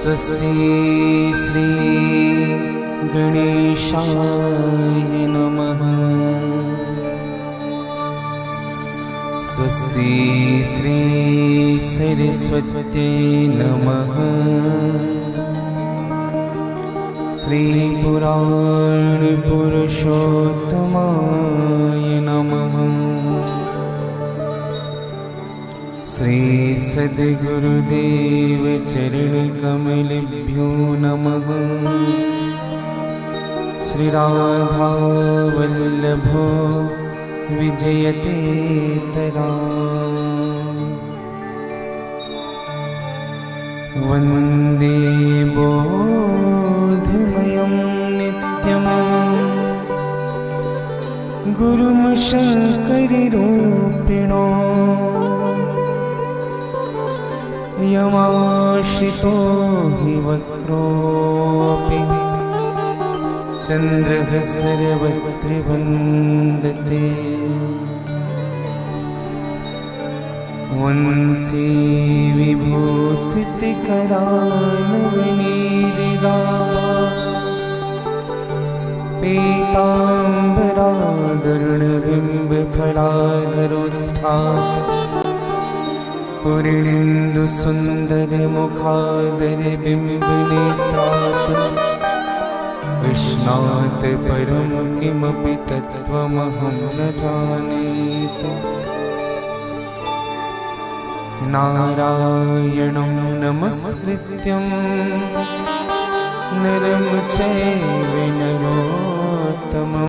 स्वस्ति श्री गणेशाय नमः। स्वस्ति श्री सरस्वत्यै नमः। श्री पुराण पुरुषोत्तमाय नमः। श्री सद्गुरुदेव चरण कमलेभ्यो नमः। श्री राधा वल्लभो विजयते तदा। वन्दे बोधिमयं नित्यं गुरुं शङ्कररूपिणो। यमाश्रितो हि वक्रोऽपि चन्द्रः सर्वत्र वन्दते। वंशी विभूषितकरानवनीरिदाभा पीताम्बरादरुणबिम्बफलाधरोष्ठा पूर्णेन्दुसुन्दरमुखादरबिम्बनेत्रात् कृष्णात् परं किमपि तत्त्वमहं न जानीति। नारायणं नमस्कृत्यं नरं चैव नरोत्तमम्